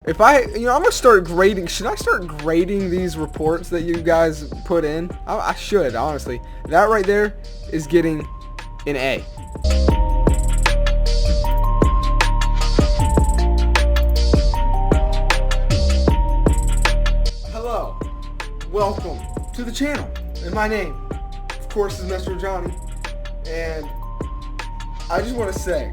I'm gonna start grading. Should I start grading these reports that you guys put in? I should, honestly. That right there is getting an A. Hello, welcome to the channel. And my name, of course, is MetroJohnny. And I just want to say,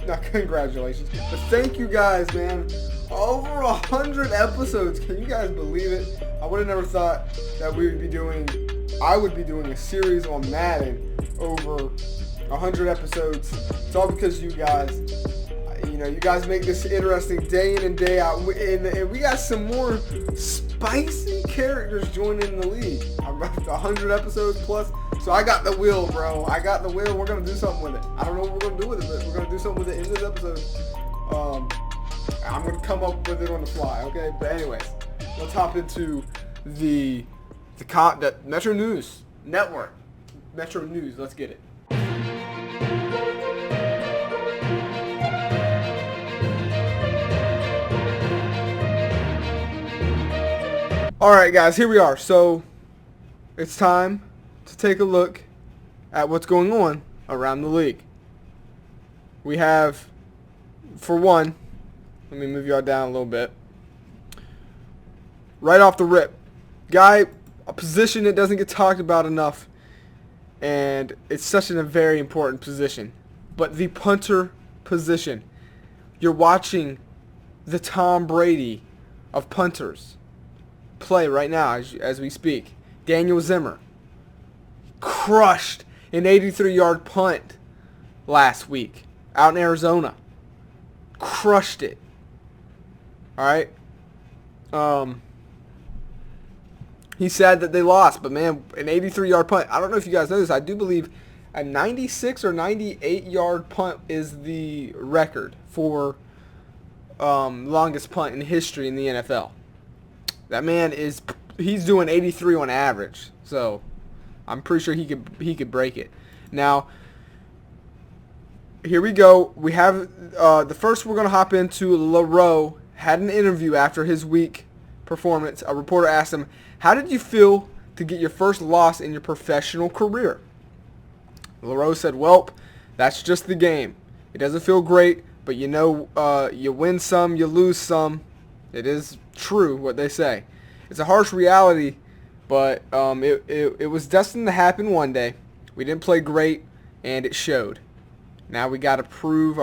not congratulations, but thank you guys, man. Over 100 episodes. Can you guys believe it? I would have never thought that I would be doing a series on Madden over 100 episodes. It's all because you guys. You guys make this interesting day in and day out, and we got some more spicy characters joining the league. I'm 100 episodes plus, so I got the wheel, bro. I got the wheel. We're gonna do something with it. I don't know what we're gonna do with it, but we're gonna do something with it in this episode. I'm gonna come up with it on the fly, okay? But anyways, let's hop into the Metro News Network. Metro News. Let's get it. Alright guys, here we are. So, it's time to take a look at what's going on around the league. We have, for one, let me move y'all down a little bit. Right off the rip, a position that doesn't get talked about enough, and it's such a very important position. But the punter position. You're watching the Tom Brady of punters play right now as we speak. Daniel Zimmer crushed an 83-yard punt last week out in Arizona. Crushed it. Alright? He said that they lost, but man, an 83-yard punt. I don't know if you guys know this. I do believe a 96 or 98-yard punt is the record for longest punt in history in the NFL. That man he's doing 83 on average, so I'm pretty sure he could break it. Now, here we go. We have the first we're gonna hop into. LaRoe had an interview after his week performance. A reporter asked him, "How did you feel to get your first loss in your professional career?" LaRoe said, "Welp, that's just the game. It doesn't feel great, but you win some, you lose some. It is true what they say. It's a harsh reality, but it was destined to happen one day. We didn't play great, and it showed. Now we got to prove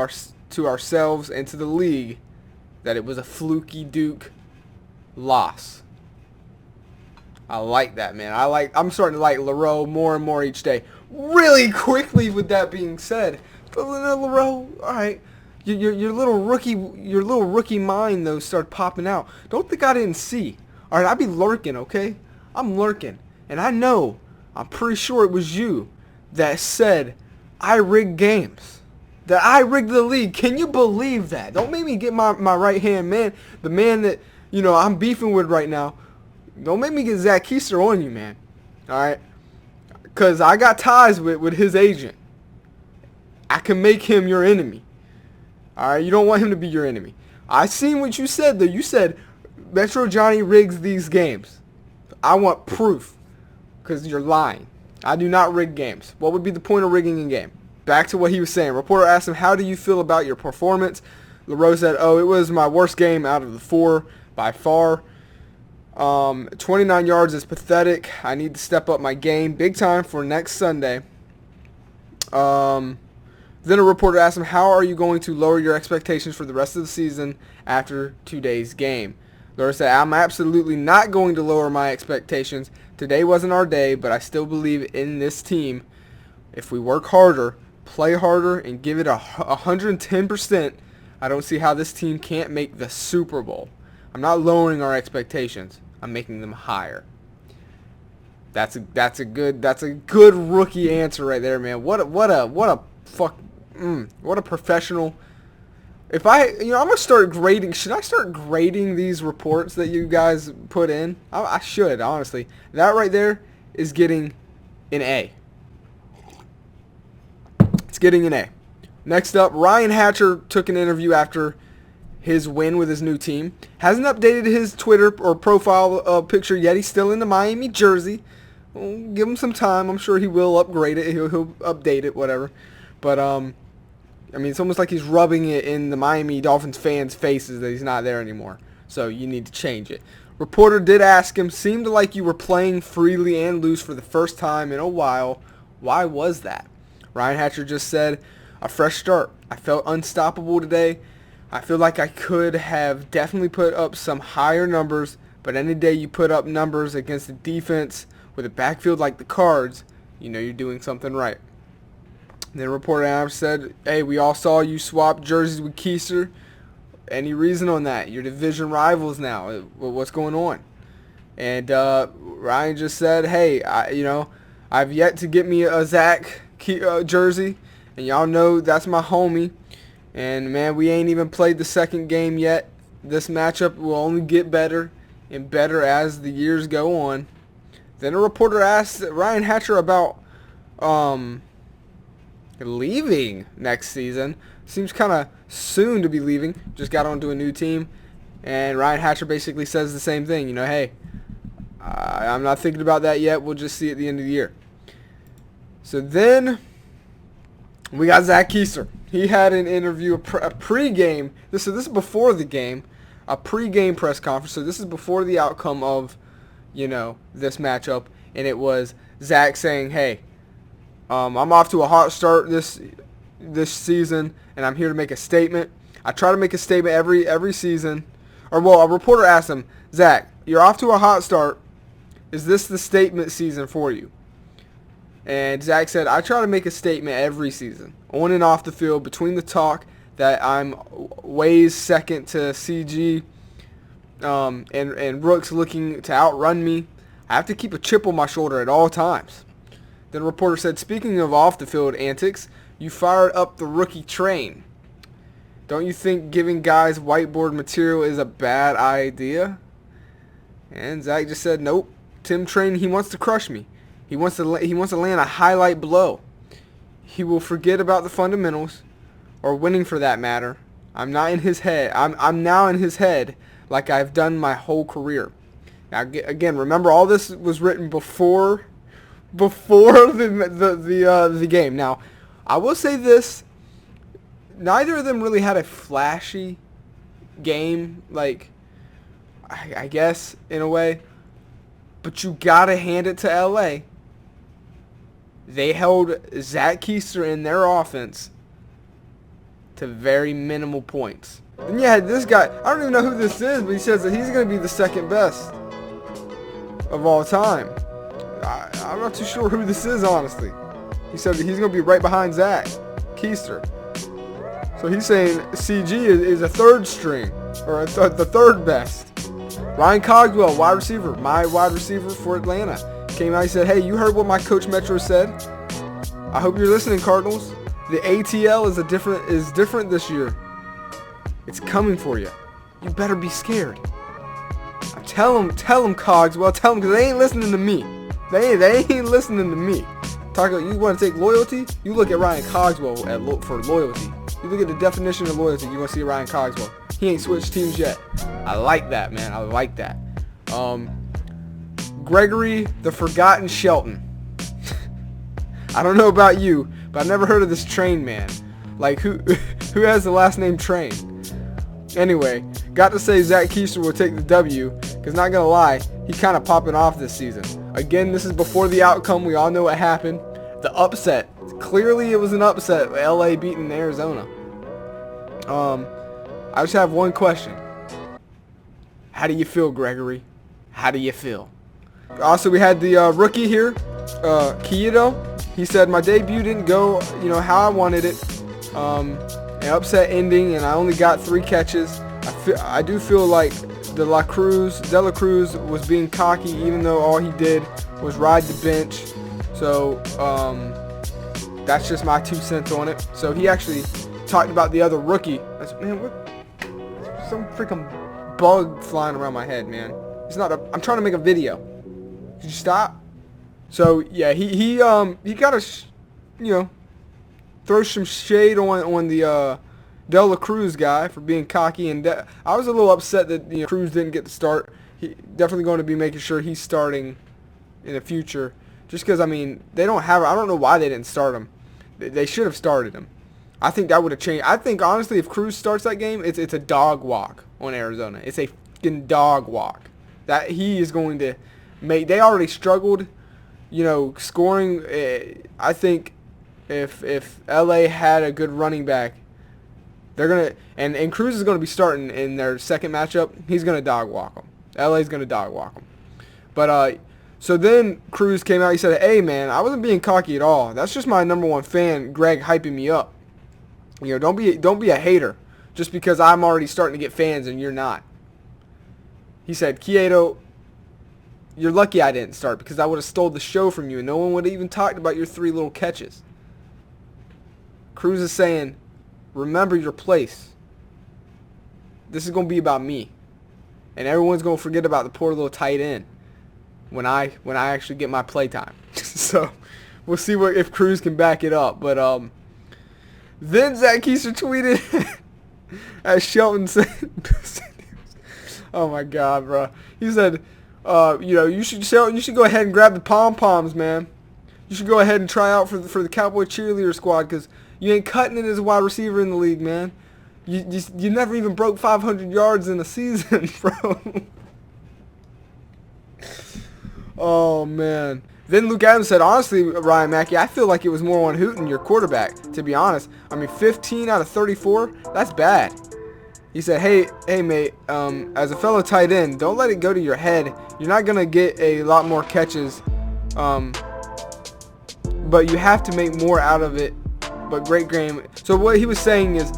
to ourselves and to the league that it was a fluky Duke loss." I like that, man. I'm starting to like LaRoe more and more each day. Really quickly, with that being said, LaRoe, all right. Your little rookie mind though started popping out. Don't think I didn't see. All right, I be lurking, okay? I'm lurking, and I'm pretty sure it was you that said I rigged games, that I rigged the league. Can you believe that? Don't make me get my right hand man, the man that I'm beefing with right now. Don't make me get Zach Keister on you, man. All right, because I got ties with his agent. I can make him your enemy. Alright, you don't want him to be your enemy. I seen what you said though. You said MetroJohnny rigs these games. I want proof, because you're lying. I do not rig games. What would be the point of rigging a game? Back to what he was saying. Reporter asked him, "How do you feel about your performance?" LaRoe said, "Oh, it was my worst game out of the 4 by far. 29 yards is pathetic. I need to step up my game big time for next Sunday." Then a reporter asked him, "How are you going to lower your expectations for the rest of the season after today's game?" LaRoe said, "I'm absolutely not going to lower my expectations. Today wasn't our day, but I still believe in this team. If we work harder, play harder, and give it 110%, I don't see how this team can't make the Super Bowl. I'm not lowering our expectations. I'm making them higher." That's a good rookie answer right there, man. What a professional. I'm gonna start grading. Should I start grading these reports that you guys put in? I should, honestly. That right there is getting an A. It's getting an A. Next up, Ryan Hatcher took an interview after his win with his new team. Hasn't updated his Twitter or profile picture yet. He's still in the Miami jersey. We'll give him some time. I'm sure he will upgrade it. He'll update it, whatever. But I mean, it's almost like he's rubbing it in the Miami Dolphins fans' faces that he's not there anymore. So you need to change it. Reporter did ask him, seemed like you were playing freely and loose for the first time in a while. Why was that? Ryan Hatcher just said, a fresh start. I felt unstoppable today. I feel like I could have definitely put up some higher numbers, but any day you put up numbers against a defense with a backfield like the Cards, you know you're doing something right. Then reporter Adams said, hey, we all saw you swap jerseys with Keister. Any reason on that? You're division rivals now. What's going on? And Ryan just said, hey, I've yet to get me a Zach jersey, and y'all know that's my homie. And, man, we ain't even played the second game yet. This matchup will only get better and better as the years go on. Then a reporter asked Ryan Hatcher about leaving next season. Seems kind of soon to be leaving. Just got onto a new team. And Ryan Hatcher basically says the same thing. Hey, I'm not thinking about that yet. We'll just see at the end of the year. So then we got Zach Keister. He had an interview, a pregame. This is before the game, a pregame press conference. So this is before the outcome of, this matchup. And it was Zach saying, hey, I'm off to a hot start this season, and I'm here to make a statement. I try to make a statement every season. A reporter asked him, Zach, you're off to a hot start. Is this the statement season for you? And Zach said, I try to make a statement every season, on and off the field, between the talk that I'm ways second to CG and Rooks looking to outrun me. I have to keep a chip on my shoulder at all times. Then the reporter said, speaking of off-the-field antics, you fired up the rookie train. Don't you think giving guys whiteboard material is a bad idea? And Zach just said, nope. Tim Train, he wants to crush me. He wants to land a highlight blow. He will forget about the fundamentals, or winning for that matter. I'm not in his head. I'm now in his head like I've done my whole career. Now again, remember all this was written before the game. Now, I will say this: neither of them really had a flashy game, like I guess in a way. But you gotta hand it to LA. They held Zach Keister in their offense to very minimal points. And yeah, this guy, I don't even know who this is, but he says that he's going to be the second best of all time. I'm not too sure who this is, honestly. He said that he's going to be right behind Zach Keister. So he's saying CG is a third string, or the third best. Ryan Cogswell, wide receiver, my wide receiver for Atlanta, came out. He said, hey, you heard what my coach Metro said. I hope you're listening, Cardinals. The ATL is different this year. It's coming for you. You better be scared. Tell them, Cogswell. Tell them, because they ain't listening to me. They ain't listening to me. You want to take loyalty? You look at Ryan Cogswell for loyalty. You look at the definition of loyalty, you're going to see Ryan Cogswell. He ain't switched teams yet. I like that, man. I like that. Gregory the Forgotten Shelton. I don't know about you, but I've never heard of this Train man. Like, who has the last name Train? Anyway, got to say Zach Keister will take the W, because not going to lie, he kind of popping off this season. Again, this is before the outcome. We all know what happened. The upset. Clearly it was an upset. LA beating Arizona. I just have one question. How do you feel, Gregory? How do you feel? Also, we had the rookie here, Kiedo. He said, my debut didn't go, how I wanted it. An upset ending, and I only got 3 catches. I do feel like De La Cruz was being cocky, even though all he did was ride the bench. So, that's just my 2 cents on it. So he actually talked about the other rookie. Man, what? Some freaking bug flying around my head, man. It's not I'm trying to make a video. Could you stop? So yeah, he got a throw some shade on the De La Cruz guy for being cocky, and I was a little upset that Cruz didn't get the start. He definitely going to be making sure he's starting in the future, just because I mean they don't have. I don't know why they didn't start him. They should have started him. I think that would have changed. I think honestly, if Cruz starts that game, it's a dog walk on Arizona. It's a fucking dog walk. That he is going to make. They already struggled, scoring. I think if LA had a good running back, they're gonna and Cruz is gonna be starting in their second matchup. He's gonna dog walk them. LA's gonna dog walk them. But so then Cruz came out. He said, "Hey man, I wasn't being cocky at all. That's just my number one fan, Greg, hyping me up. Don't be a hater just because I'm already starting to get fans and you're not." He said, "Quieto, you're lucky I didn't start because I would have stole the show from you and no one would have even talked about your 3 little catches." Cruz is saying, remember your place. This is going to be about me. And everyone's going to forget about the poor little tight end when I actually get my play time. So we'll see if Cruz can back it up. But then Zach Keiser tweeted as Shelton said, oh my God, bro. He said, you should go ahead and grab the pom-poms, man. You should go ahead and try out for the Cowboy cheerleader squad because you ain't cutting it as a wide receiver in the league, man. You never even broke 500 yards in a season, bro. Oh, man. Then Luke Adams said, honestly, Ryan Mackey, I feel like it was more on Hooten, your quarterback, to be honest. I mean, 15 out of 34, that's bad. He said, hey, mate, as a fellow tight end, don't let it go to your head. You're not going to get a lot more catches, but you have to make more out of it. But great game. So what he was saying is,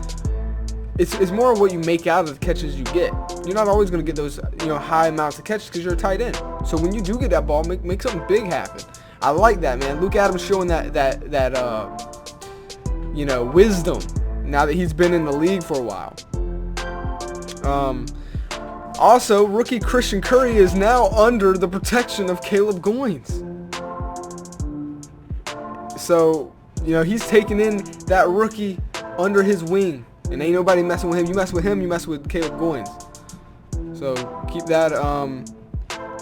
it's more of what you make out of the catches you get. You're not always going to get those high amounts of catches because you're a tight end. So when you do get that ball, make something big happen. I like that, man. Luke Adams showing that wisdom now that he's been in the league for a while. Also, rookie Christian Curry is now under the protection of Caleb Goins. So, he's taking in that rookie under his wing. And ain't nobody messing with him. You mess with him, you mess with Caleb Goins. So, keep that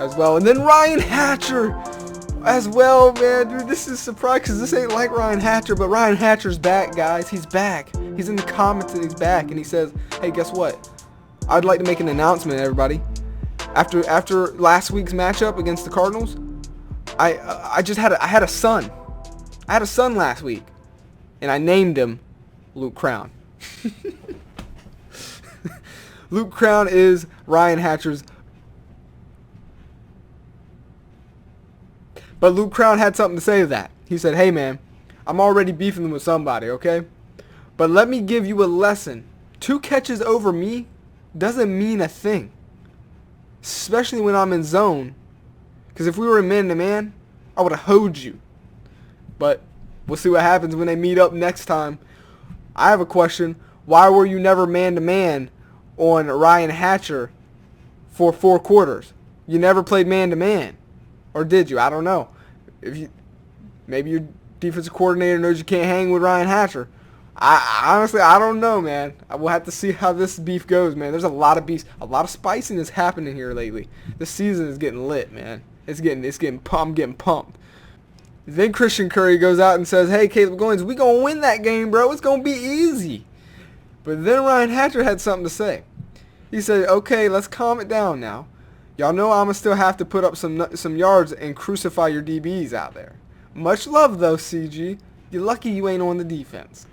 as well. And then Ryan Hatcher as well, man. Dude, this is surprising because this ain't like Ryan Hatcher. But Ryan Hatcher's back, guys. He's back. He's in the comments and he's back. And he says, hey, guess what? I'd like to make an announcement, everybody. After last week's matchup against the Cardinals, I had a son. I had a son last week, and I named him Luke Crown. Luke Crown is Ryan Hatcher's. But Luke Crown had something to say to that. He said, hey, man, I'm already beefing with somebody, okay? But let me give you a lesson. 2 catches over me doesn't mean a thing, especially when I'm in zone. Because if we were in man-to-man, I would have hoed you. But we'll see what happens when they meet up next time. I have a question. Why were you never man-to-man on Ryan Hatcher for 4 quarters? You never played man-to-man. Or did you? I don't know. Maybe your defensive coordinator knows you can't hang with Ryan Hatcher. Honestly, I don't know, man. We'll have to see how this beef goes, man. There's a lot of beef, a lot of spiciness happening here lately. This season is getting lit, man. I'm getting pumped. Then Christian Curry goes out and says, hey, Caleb Goins, we going to win that game, bro. It's going to be easy. But then Ryan Hatcher had something to say. He said, okay, let's calm it down now. Y'all know I'm going to still have to put up some yards and crucify your DBs out there. Much love, though, CG. You're lucky you ain't on the defense.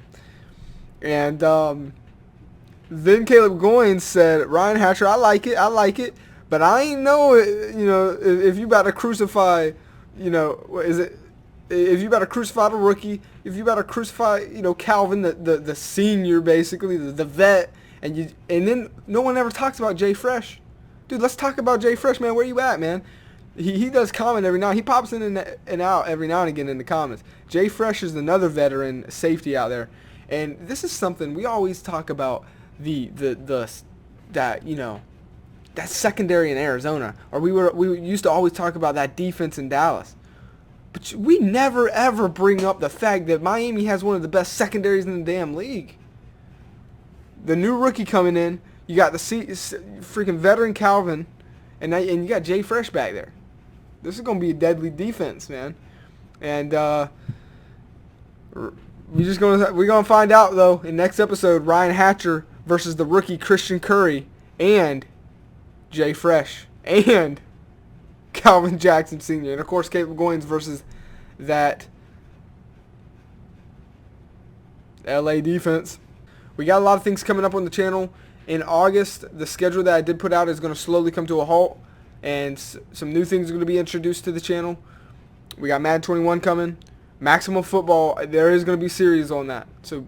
And then Caleb Goins said, Ryan Hatcher, I like it. But I ain't know, if you about to crucify, if you about to crucify the rookie, if you about to crucify, Calvin, the senior, basically, the vet, and then no one ever talks about Jay Fresh. Dude, let's talk about Jay Fresh, man. Where you at, man? He does comment every now. He pops in and out every now and again in the comments. Jay Fresh is another veteran safety out there, and this is something we always talk about that secondary in Arizona, or we used to always talk about that defense in Dallas. But we never ever bring up the fact that Miami has one of the best secondaries in the damn league. The new rookie coming in, you got the freaking veteran Calvin, and you got Jay Fresh back there. This is gonna be a deadly defense, man. And we're gonna find out though in next episode. Ryan Hatcher versus the rookie Christian Curry and Jay Fresh and Calvin Jackson Sr. And of course Caleb Goins versus that LA defense. We got a lot of things coming up on the channel. In August, the schedule that I did put out is going to slowly come to a halt, and some new things are going to be introduced to the channel. We got Madden 21 coming. Maximum Football, there is going to be series on that. So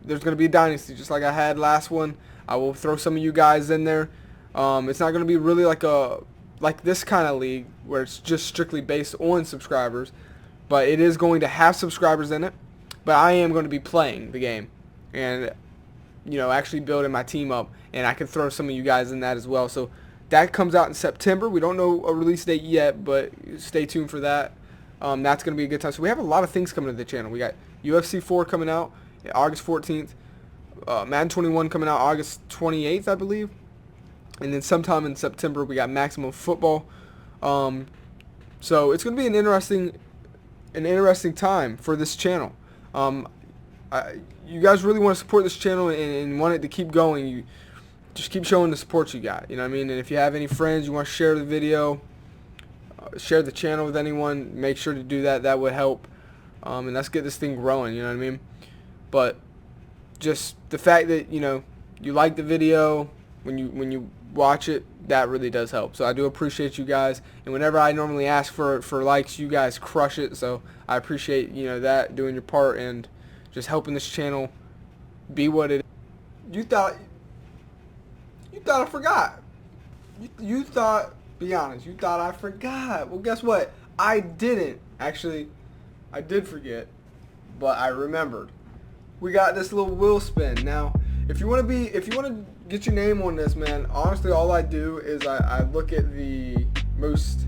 there's going to be a dynasty, just like I had last one. I will throw some of you guys in there. It's not going to be really like this kind of league where it's just strictly based on subscribers, but it is going to have subscribers in it. But I am going to be playing the game and actually building my team up, and I can throw some of you guys in that as well. So that comes out in September. We don't know a release date yet, but stay tuned for that. That's going to be a good time. So we have a lot of things coming to the channel. We got UFC 4 coming out August 14th. Madden 21 coming out August 28th, I believe. And then sometime in September, we got Maximum Football. So it's going to be an interesting time for this channel. You guys really want to support this channel and want it to keep going. You just keep showing the support you got. You know what I mean? And if you have any friends you want to share the video, share the channel with anyone, make sure to do that. That would help. And let's get this thing growing. You know what I mean? But just the fact that you like the video when you watch it, that really does help. So I do appreciate you guys. And whenever I normally ask for likes, you guys crush it. So I appreciate that, doing your part and just helping this channel be what it is. You thought I forgot. You thought, be honest, you thought I forgot. Well, guess what? I didn't. Actually, I did forget, but I remembered. We got this little wheel spin. Now, if you want to get your name on this, man, honestly, all I do is I look at the most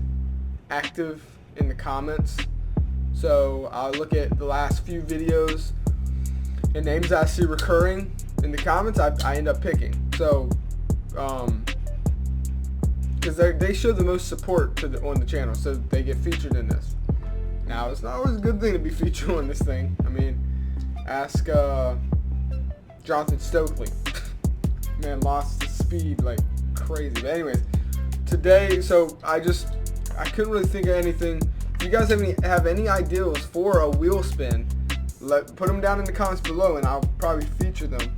active in the comments. So I'll look at the last few videos and names I see recurring in the comments, I end up picking. So, because they show the most support on the channel, so they get featured in this. Now, it's not always a good thing to be featured on this thing. I mean, ask Jonathan Stokely. Man, lost his speed like crazy. But anyways, today, so I couldn't really think of anything. If you guys have any ideas for a wheel spin, put them down in the comments below, and I'll probably feature them.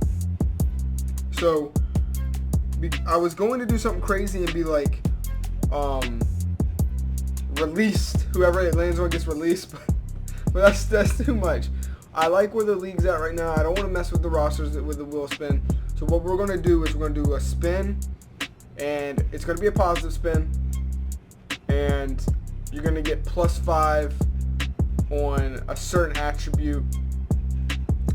So I was going to do something crazy and be like, released. Whoever it lands on gets released, but that's too much. I like where the league's at right now. I don't want to mess with the rosters with the wheel spin. So what we're going to do is we're going to do a spin, and it's going to be a positive spin, and you're going to get +5 on a certain attribute.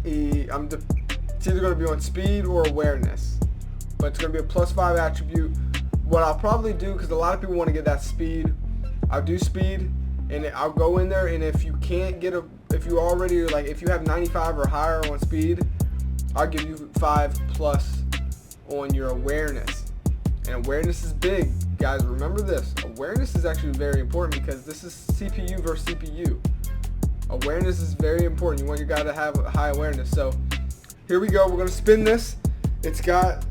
It's either going to be on speed or awareness, but it's going to be a +5 attribute. What I'll probably do, because a lot of people want to get that speed, I'll do speed, and I'll go in there, and if you can't get if you already if you have 95 or higher on speed, I'll give you 5+ on your awareness. And awareness is big, guys. Remember this. Awareness is actually very important, because this is CPU versus CPU. Awareness is very important. You want your guy to have a high awareness. So here we go. We're going to spin this. It's got,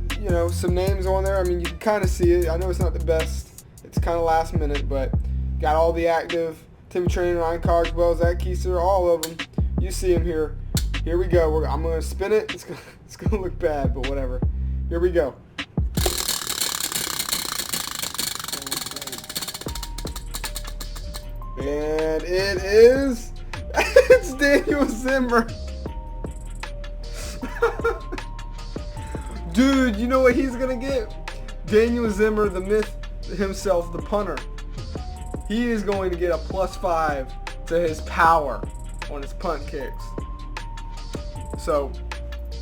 some names on there. I mean, you can kind of see it. I know it's not the best. It's kind of last minute, but got all the active. Timmy Trainer, Ryan Cogswell, Zach Keiser, all of them. You see them here. Here we go. I'm going to spin it. It's going to look bad, but whatever. Here we go. And it is... it's Daniel Zimmer. Dude, you know what he's going to get? Daniel Zimmer, the myth himself, the punter. He is going to get a +5 to his power on his punt kicks. So,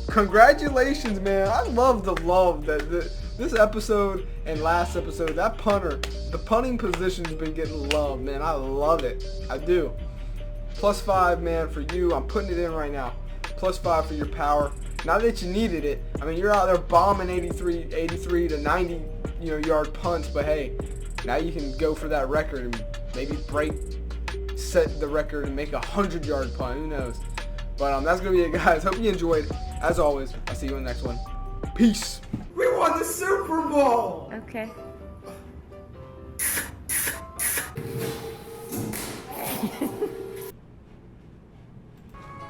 congratulations, man. I love that this episode and last episode, that punter, the punting position's been getting love, man. I love it. I do. +5, man, for you. I'm putting it in right now. +5 for your power. Not that you needed it. I mean, you're out there bombing 83 to 90, yard punts. But hey, now you can go for that record and maybe set the record and make a 100-yard punt. Who knows? But that's gonna be it, guys. Hope you enjoyed. As always, I'll see you in the next one. Peace. We won the Super Bowl. Okay.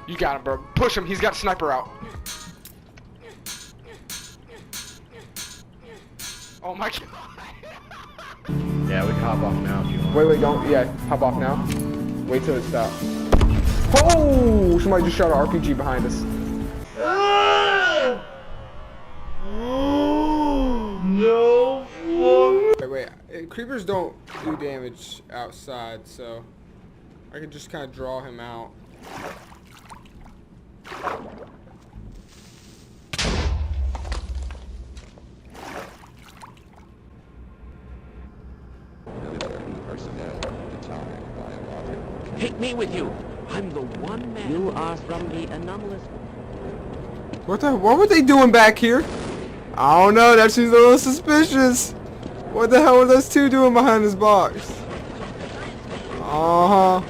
You got him, bro. Push him. He's got a sniper out. Oh my god. Yeah, we can hop off now if you want. Wait, don't. Yeah, hop off now. Wait till it stops. Oh! Somebody just shot an RPG behind us. No. Wait. Creepers don't do damage outside, so I can just kind of draw him out. Take me with you. I'm the one man. You are from the anomalous. What were they doing back here? I don't know. That seems a little suspicious. What the hell were those two doing behind this box? Uh-huh.